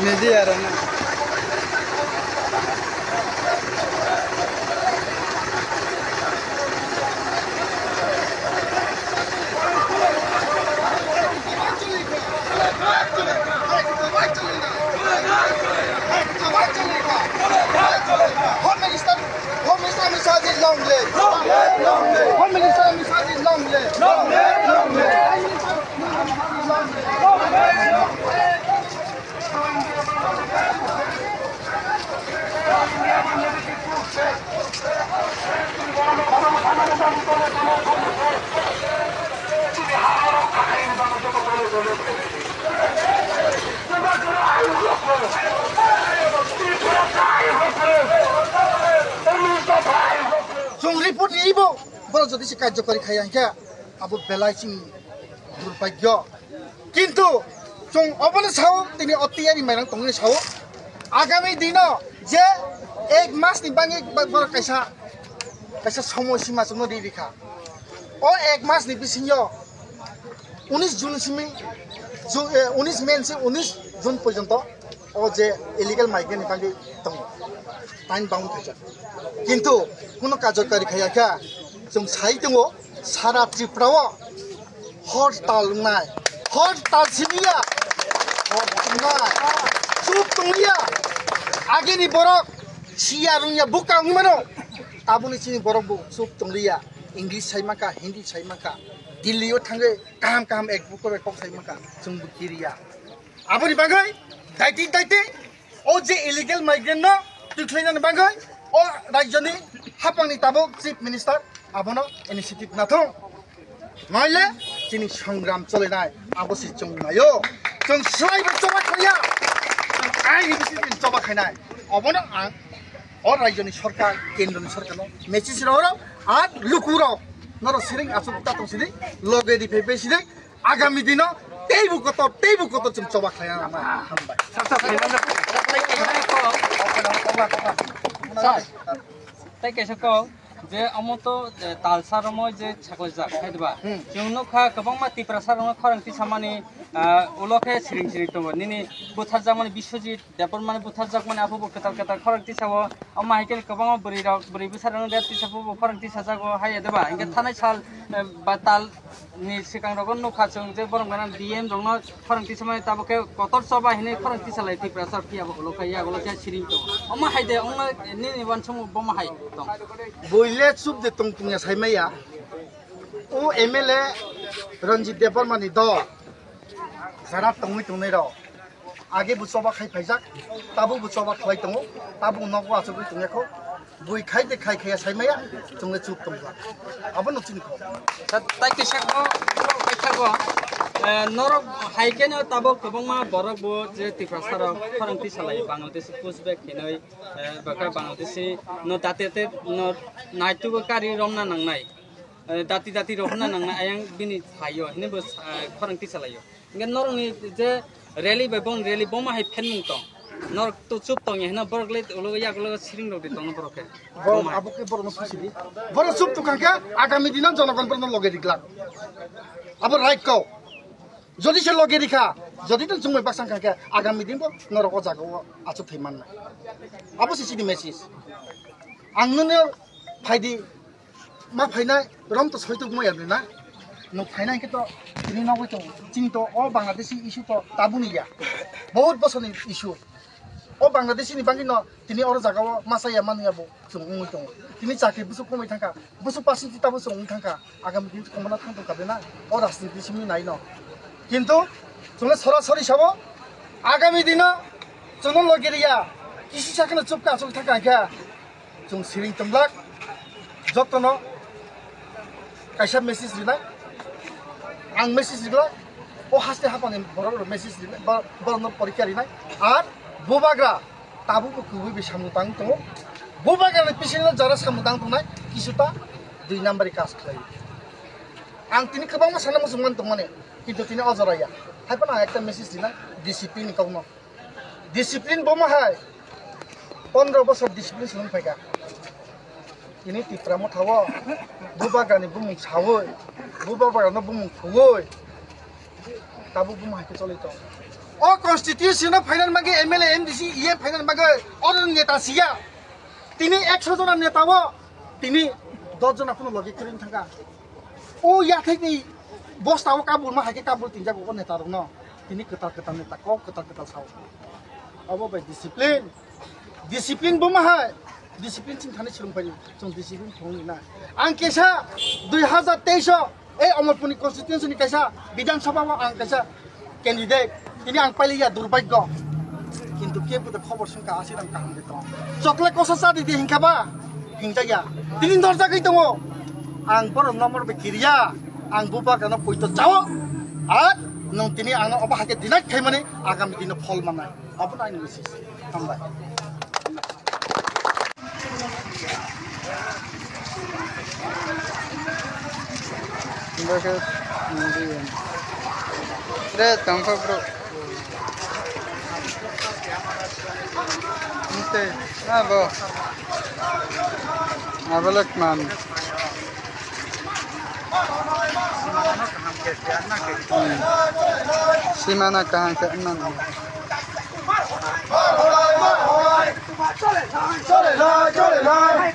media rana. Long live! Long live! Long live! Home Minister Misadi long live! Long live! Long live! Jong report ibu, baru jadi si kaji kaya hingga abu belai sing berbagio. Kintu, jong apa nih sawo, ini otiya di mana tongnya sawo. Agami dino, je ek mas nih bangi baru kaisa semua si mas semua dirika. Oh ek mas nih bisinyo, 19 Jun simi, 19 Mei se 19 Jun পর্যন্ত oh je illegal migrant nih bangi tong, time bound kaca. কিন্তু কোনো কার্যকারী খাইয়াকা जों साइ दङ सारा त्रिपुरायाव हरताल नाय हरताल सिनिया हरताल चुप दंलिया आगेनि बरक सिया रुनिया बुकां मानो ताबुनि सिनि बरक बु चुप दंलिया इंग्लिश साइमाका हिंदी साइमाका दिल्लीयाव थाङो गाहाम गाहाम एक बुक साइमाका जों बुकिरिया आबुनि बागै दाइति ओ जे इलिगेल माइग्रेन्ट न तुख्लायनानै बागै ओ राज्यनि हापांनि ताबो चिफ मिनिस्टार आबनो इनिशिएटिभ नाथों माइले जोंनि संग्राम चलायनाय आबोसि जों नायो जों सोलायबो जबा खाया आइनि बिसिनि जबा खायनाय अबनो आं अ राज्यनि सरकार केन्द्रनि सरकारनो मेसेज रहरो आर लुकुरो नरो सिरिं आसुता तंसिनि लगेदि फेबेसिनि आगामी दिनो तेबु कत जों जबा खाया ना हामबाय তাই কেসে কও যে আমত তালসারমय যে ছাকলজা খাইদবা जोंनो खा गोबां माति प्रसारनो खरंति सामानि उलखे सिरिं दङ निनि बुथारजाक माने बिश्वजित देपर माने बुथारजाक माने आबो कताल खरंति साव अमा हाइकेल गोबां बोरै बोसारनो देति साबो खरंति साजागो हाय देबा इंगे थानाय साल बाताल नि सिगां रगन नखा जों जे बरंगाना डीएम दङ खरंति सामानि ताबके कतर सभा हिने खरंति सालाय ति प्रसार कियाबो उलखाय आगोलखे सिरिं दङ अमा हायदे अमा निनि वानसम बमा हाय दं बोइले चुप दे तंग तुंया साइमाया ओ एमएलए रंजित देवबर्मानि द जारा तंगै र आगे बुचबा खाइ फाइजाक ताबु बुचबा खाइ दङ ताबु नगवा आसबु तुंयाखौ बुइ खाइ दे खाइया साइमाया जोंनो चुप दंबा आबो नचिनखौ ताइ केसाखौ खाइथागो नर हाइकेनो ताबो गोबांमा बरकबो जे तिफ्रासार खरंति सालाय बांलादेश पुसबेक हिनै बाका बांलादेशी न दातेते न नाइटुबो कारि रमना नांनाय दाति रमना नांनाय आयं बिनि थायो हिनैबो खरंति सालायो इंगे नरनि जे रैली बेबन रैली बमा हाइ फेनमुं दं नर तो चुप दं हिना बरगले यागलो सिरिं दं दं बरके बम आबुके बरनो फुसिदि बर चुप तुखांके आगामी दिनाव जनगणफोरनो लगे दिग्ला आबो राइट कौ যদি সে লগে রেখা যদি তো জুমে বাকসাং খাকে আগামী দিন নরক জাগো আচু থৈমান না আবো সিসিডি মেসেজ আংনো ফাইদি মা ফাইনাই রম তো সইতো গুমাই আবলি না ন ফাইনাই কে তো তিনি নগৈ তো চিনি তো ও বাংলাদেশি ইস্যু তো তাবুনিয়া বহুত বছরনি ইস্যু ও বাংলাদেশি নি বাঙ্গি ন তিনি অর জাগাও মাসাইয়া মানুয়াবো জুমুই তো তিনি চাকরি বুসু কমাই থাকা বুসু পাসি তাবো জুমুই থাকা আগামী দিন কমনা থাকতো কাবে না ও রাজনীতি সিমি নাই ন কিন্তু जोंनो सरासरि साबो आगामी दिना जोंनो लगेरिया किसी साखनो चुपका आचल थाका क्या जों सिरिं तमलाक जतनो कायसा मेसेज रिना आं मेसेज रिला ओ हास्ते हापानि बरर मेसेज रिना बरनो परीक्षा रिना आर बोबाग्रा ताबुको गुबै बे सामुदां दङ बोबाग्रानि पिसिनो जरा सामुदां दंनाय किसुता 2 नाम्बारि कास खालायो आं तिनि गोबां साना मुसलमान दं माने কিন্তু তিনি অজরাইয়া হাইপানা একটা মেসেজ দিনা ডিসিপ্লিন কাউনো ডিসিপ্লিন বমা হাই 15 বছর discipline soon Faika ini tipramo thawo bubagani bumung sawoi bubagano bumung thugoi tabu bumai ke choli to ও কনস্টিটিউশন ফাইনাল মাগে এমএলএ এমডিসি ইয়ে ফাইনাল মাগে অর নেতা সিয়া তিনি 100 জন নেতাও তিনি 10 জন কোনো লগে করিন থাকা ও ইয়া থেকে বস্তাও কাবুল মা হাকে কাবুল তিন জাগো নেতা রং ন তিনি কতা নেতা কতা সাও অব বাই ডিসিপ্লিন বো মা ডিসিপ্লিন চিন থানে সুরুমপাই जों डिसिप्लिन थंनि ना आं केसा 2023 ए अमरपुरनि कन्स्टिट्युएन्सनि केसा विधानसभाव आं केसा कैंडिडेट ini ang paliya दुर्भाग्य किंतु के बुद खबर संका आसि रां काम दे चकलेट कोसा सा दि हिंखा बा हिंजाया तिनि दरजा गै दङ आं बर नम्बर बे किरिया आं बुबा कानो पयतो जाओ आ नों तिनि आं अबा हाके दिनाय खाय माने आगामी दिन फल मानाय अब नाय निसिस हामबाय Bagus, kemudian, red tampak bro. Inte, apa? Apa lekman? Si mana kahang ke enam? Chole lai.